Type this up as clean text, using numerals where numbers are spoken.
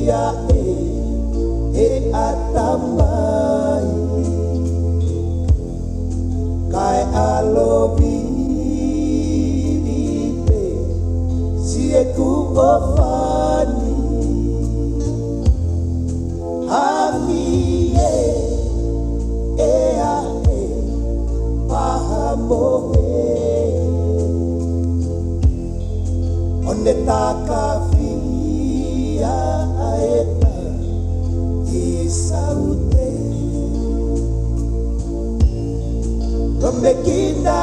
ia e atamai kai alobi pe si e ku ofani ami e a pahamohe onde takafia aeta i saute Romekina